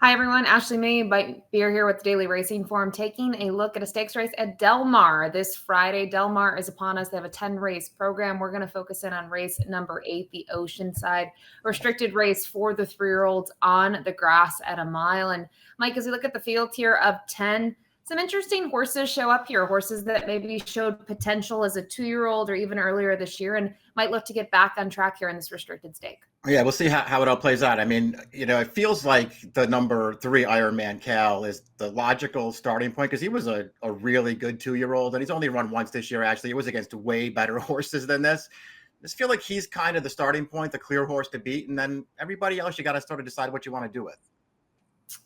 Hi everyone, Ashley May, Beer here with the Daily Racing Forum, taking a look at a stakes race at Del Mar this Friday. Del Mar is upon us. They have a 10-race program. We're going to focus in on race number 8, the Oceanside restricted race for the 3-year-olds on the grass at a mile. And Mike, as we look at the field here of 10, some interesting horses show up here, horses that maybe showed potential as a 2-year-old or even earlier this year and might look to get back on track here in this restricted stake. Yeah, we'll see how it all plays out. I mean, it feels like the number 3 Man Cal is the logical starting point because he was a really good 2-year-old and he's only run once this year. Actually, it was against way better horses than this. I just feel like he's kind of the starting point, the clear horse to beat. And then everybody else, you got to sort of decide what you want to do with.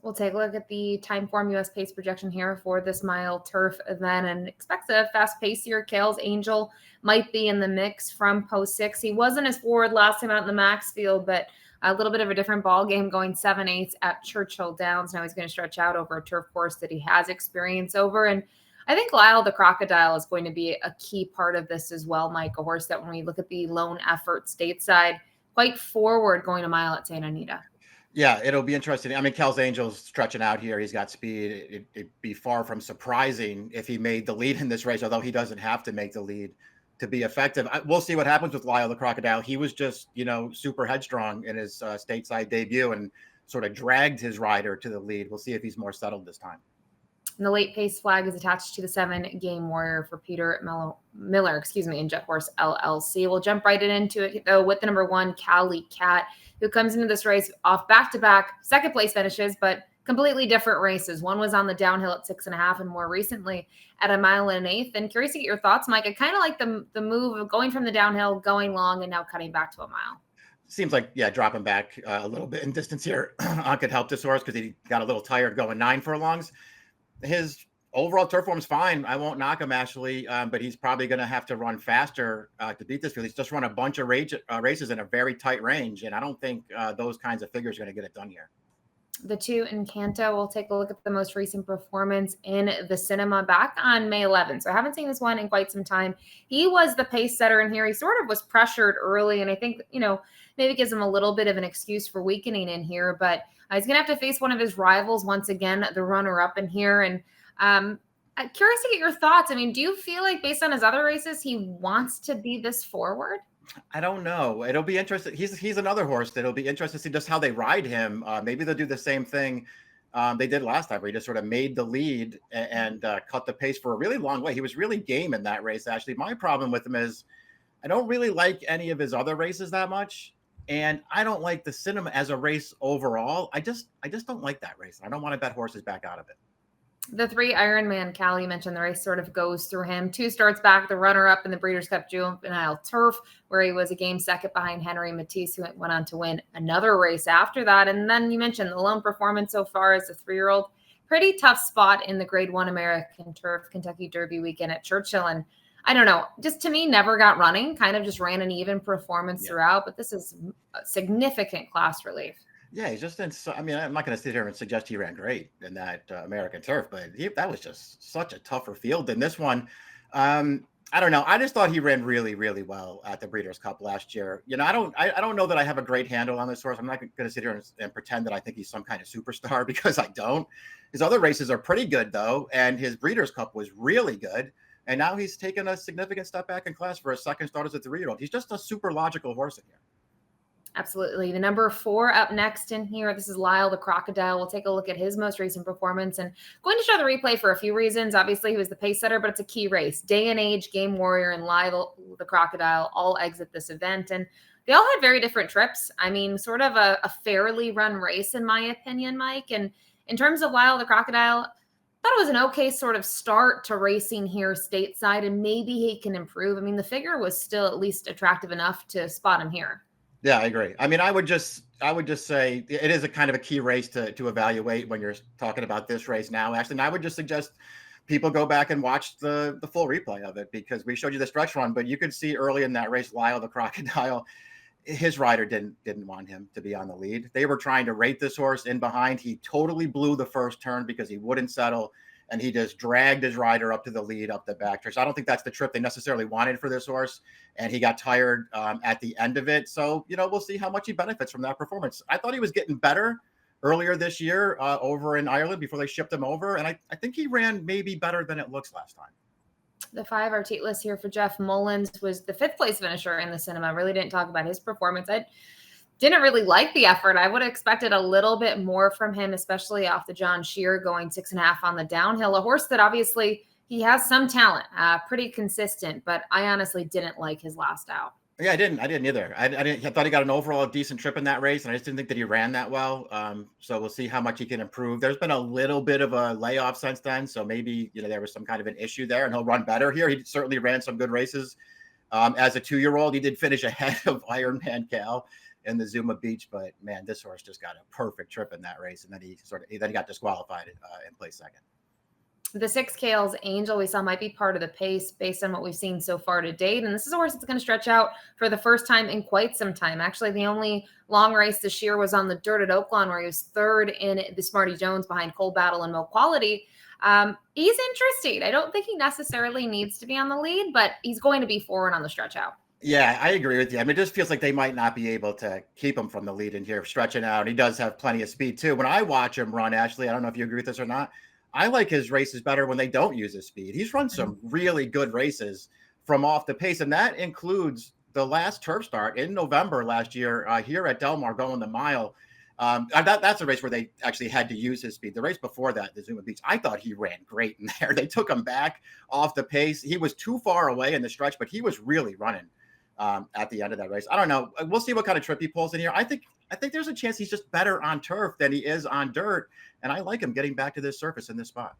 We'll take a look at the Timeform US pace projection here for this mile turf event and expect a fast pace here. Kales Angel might be in the mix from post 6. He wasn't as forward last time out in the max field, but a little bit of a different ball game going 7/8 at Churchill Downs. Now he's going to stretch out over a turf course that he has experience over. And I think Lyall the Crocodile is going to be a key part of this as well, Mike. A horse that when we look at the lone effort stateside, quite forward going a mile at Santa Anita. Yeah, it'll be interesting. I mean, Kales Angel's stretching out here. He's got speed. It'd be far from surprising if he made the lead in this race, although he doesn't have to make the lead to be effective. We'll see what happens with Lyall the Crocodile. He was just, super headstrong in his stateside debut and sort of dragged his rider to the lead. We'll see if he's more settled this time. And the late pace flag is attached to the 7-game warrior for Peter Miller, in Jet Horse LLC. We'll jump right into it, though, with the number 1, Cali Cat, who comes into this race off back-to-back second place finishes, but completely different races. One was on the downhill at 6.5 and more recently at a mile and an eighth. And curious to get your thoughts, Mike. I kind of like the move of going from the downhill, going long, and now cutting back to a mile. Seems like, dropping back a little bit in distance here could help this horse because he got a little tired going 9 furlongs. His overall turf form's fine. I won't knock him, Ashley, but he's probably going to have to run faster to beat this field. He's just run a bunch of races in a very tight range, and I don't think those kinds of figures are going to get it done here. The 2, Encanto, we'll take a look at the most recent performance in the cinema back on May 11th. So I haven't seen this one in quite some time. He was the pace setter in here. He sort of was pressured early, and I think, maybe gives him a little bit of an excuse for weakening in here, but he's going to have to face one of his rivals once again, the runner-up in here. And I'm curious to get your thoughts. I mean, do you feel like based on his other races, he wants to be this forward? I don't know. It'll be interesting. He's another horse that'll be interesting to see just how they ride him. Maybe they'll do the same thing they did last time, where he just sort of made the lead and cut the pace for a really long way. He was really game in that race, actually. My problem with him is I don't really like any of his other races that much. And I don't like the cinema as a race overall. I just don't like that race. I don't want to bet horses back out of it. The 3, Man Cali, mentioned the race sort of goes through him. 2 starts back, the runner-up in the Breeders' Cup Juvenile Turf, where he was a game second behind Henry Matisse, who went on to win another race after that. And then you mentioned the lone performance so far as a 3-year-old. Pretty tough spot in the Grade 1 American Turf Kentucky Derby weekend at Churchill. And I don't know, just to me, never got running, kind of just ran an even performance throughout, but this is a significant class relief. Yeah, he's just I'm not going to sit here and suggest he ran great in that American Turf, but that was just such a tougher field than this one. I don't know. I just thought he ran really, really well at the Breeders' Cup last year. I don't know that I have a great handle on this horse. I'm not going to sit here and pretend that I think he's some kind of superstar because I don't. His other races are pretty good, though, and his Breeders' Cup was really good. And now he's taken a significant step back in class for a second start as a 3-year-old. He's just a super logical horse in here. Absolutely. The number 4 up next in here, this is Lyall the Crocodile. We'll take a look at his most recent performance and going to show the replay for a few reasons. Obviously, he was the pace setter, but it's a key race. Day and age, Game Warrior, and Lyall the Crocodile all exit this event. And they all had very different trips. I mean, sort of a fairly run race, in my opinion, Mike. And in terms of Lyall the Crocodile, I thought it was an okay sort of start to racing here stateside, and maybe he can improve. I mean, the figure was still at least attractive enough to spot him here. Yeah, I agree. I mean, I would just say it is a kind of a key race to evaluate when you're talking about this race now, Actually, and I would just suggest people go back and watch the full replay of it because we showed you the stretch run, but you could see early in that race, Lyall the Crocodile, his rider didn't want him to be on the lead. They were trying to rate this horse in behind. He totally blew the first turn because he wouldn't settle, and he just dragged his rider up to the lead up the back stretch. I don't think that's the trip they necessarily wanted for this horse, and he got tired at the end of it. So, we'll see how much he benefits from that performance. I thought he was getting better earlier this year over in Ireland before they shipped him over. And I think he ran maybe better than it looks last time. The 5 Artlist here for Jeff Mullins was the 5th place finisher in the cinema. Really didn't talk about his performance. I didn't really like the effort. I would have expected a little bit more from him, especially off the John Shear going 6.5 on the downhill. A horse that obviously he has some talent, pretty consistent, but I honestly didn't like his last out. Yeah, I didn't either. I thought he got an overall decent trip in that race, and I just didn't think that he ran that well. So we'll see how much he can improve. There's been a little bit of a layoff since then, so maybe there was some kind of an issue there, and he'll run better here. He certainly ran some good races. As a 2-year-old, he did finish ahead of Man Cali in the Zuma Beach, but man, this horse just got a perfect trip in that race, and then he got disqualified and placed second. The 6 Kales Angel we saw might be part of the pace based on what we've seen so far to date. And this is a horse that's going to stretch out for the first time in quite some time. Actually, the only long race this year was on the dirt at Oaklawn, where he was 3rd in the Smarty Jones behind Cold Battle and Mo Quality. He's interesting. I don't think he necessarily needs to be on the lead, but he's going to be forward on the stretch out. Yeah, I agree with you. I mean, it just feels like they might not be able to keep him from the lead in here, stretching out. He does have plenty of speed too. When I watch him run, Ashley, I don't know if you agree with this or not, I like his races better when they don't use his speed. He's run some really good races from off the pace, and that includes the last turf start in November last year here at Del Mar going the mile. That's a race where they actually had to use his speed. The race before that, the Zuma Beach, I thought he ran great in there. They took him back off the pace. He was too far away in the stretch, but he was really running at the end of that race. I don't know. We'll see what kind of trip he pulls in here. I think there's a chance he's just better on turf than he is on dirt. And I like him getting back to this surface in this spot.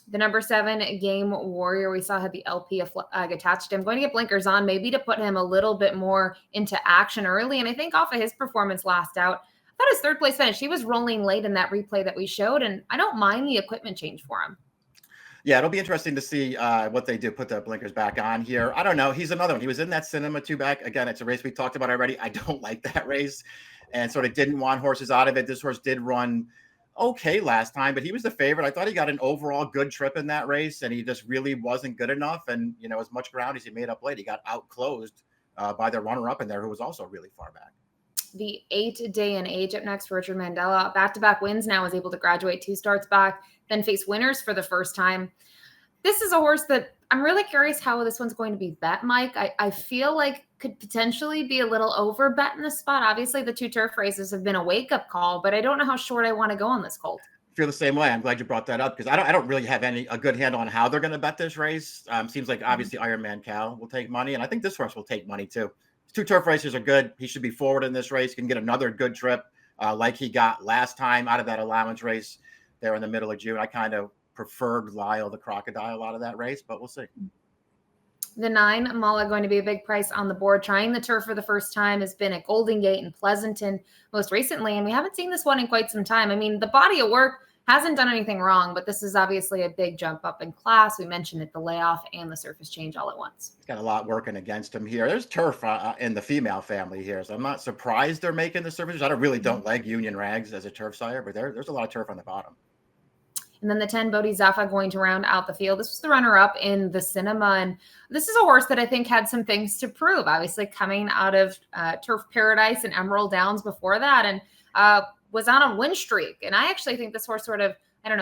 The number 7 Game Warrior we saw had the LP attached to him. Going to get blinkers on, maybe to put him a little bit more into action early. And I think off of his performance last out, I thought his 3rd place finish, he was rolling late in that replay that we showed. And I don't mind the equipment change for him. Yeah, it'll be interesting to see what they do, put the blinkers back on here. I don't know. He's another one. He was in that Cinema 2 back. Again, it's a race we talked about already. I don't like that race and sort of didn't want horses out of it. This horse did run okay last time, but he was the favorite. I thought he got an overall good trip in that race, and he just really wasn't good enough. And, as much ground as he made up late, he got outclosed by the runner-up in there, who was also really far back. The 8 Day and Age up next for Richard Mandela. Back-to-back wins now, is able to graduate 2 starts back, then face winners for the first time. This is a horse that I'm really curious how this one's going to be bet, Mike. I feel like could potentially be a little over bet in this spot. Obviously, the 2 turf races have been a wake-up call, but I don't know how short I want to go on this colt. I feel the same way. I'm glad you brought that up because I don't really have a good handle on how they're going to bet this race. Seems like obviously Man Cali will take money, and I think this horse will take money too. 2 turf races are good. He should be forward in this race. He can get another good trip like he got last time out of that allowance race there in the middle of June. I kind of preferred Lyall the Crocodile out of that race, but we'll see. The 9 Mala going to be a big price on the board. Trying the turf for the first time has been at Golden Gate and Pleasanton most recently, and we haven't seen this one in quite some time. I mean, the body of work hasn't done anything wrong, but this is obviously a big jump up in class. We mentioned it, the layoff and the surface change all at once. He's got a lot working against him here. There's turf in the female family here, so I'm not surprised they're making the surface. I really don't like Union Rags as a turf sire, but there's a lot of turf on the bottom. And then the 10 Bod Zafa going to round out the field. This was the runner-up in the Cinema, and this is a horse that I think had some things to prove. Obviously, coming out of Turf Paradise and Emerald Downs before that, and was on a win streak. And I actually think this horse sort of,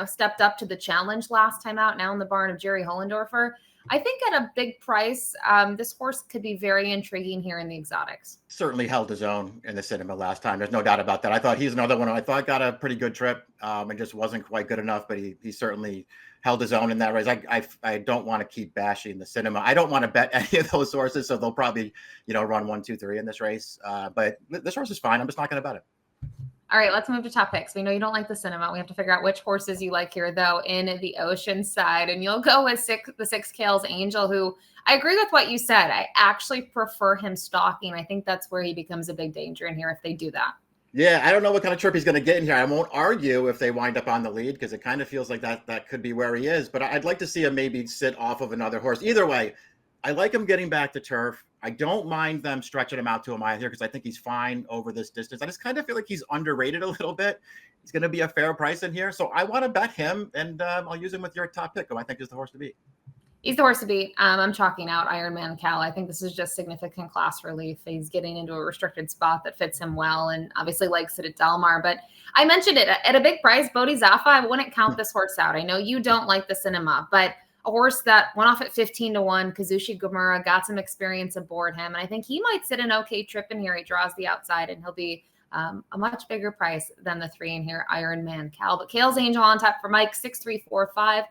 stepped up to the challenge last time out. Now in the barn of Jerry Hollendorfer. I think at a big price, this horse could be very intriguing here in the exotics. Certainly held his own in the Cinema last time. There's no doubt about that. I thought he's another one I thought got a pretty good trip and just wasn't quite good enough, but he certainly held his own in that race. I don't want to keep bashing the Cinema. I don't want to bet any of those horses, so they'll probably, run 1, 2, 3 in this race. But this horse is fine. I'm just not going to bet it. All right, let's move to top picks. We know you don't like the Cinema. We have to figure out which horses you like here, though, in the Oceanside. And you'll go with the 6 Kales Angel, who I agree with what you said. I actually prefer him stalking. I think that's where he becomes a big danger in here if they do that. Yeah, I don't know what kind of trip he's going to get in here. I won't argue if they wind up on the lead because it kind of feels like that could be where he is. But I'd like to see him maybe sit off of another horse. Either way, I like him getting back to turf. I don't mind them stretching him out to a mile here because I think he's fine over this distance. I just kind of feel like he's underrated a little bit. He's going to be a fair price in here. So I want to bet him, and I'll use him with your top pick, who I think is the horse to beat. He's the horse to beat. I'm chalking out Man Cali. I think this is just significant class relief. He's getting into a restricted spot that fits him well, and obviously likes it at Del Mar. But I mentioned it at a big price, Bod Zafa. I wouldn't count this horse out. I know you don't like the cinema, but a horse that went off at 15-1. Kazushi Gamura got some experience aboard him, and I think he might sit an okay trip in here. He draws the outside, and he'll be a much bigger price than the 3 in here, Man Cal. But Kales Angel on top for Mike, 6-3-4-5.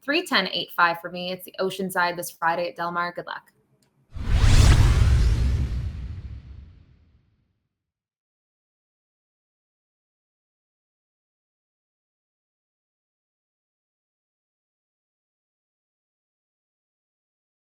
3-10-8-5 for me. It's the Oceanside this Friday at Del Mar. Good luck.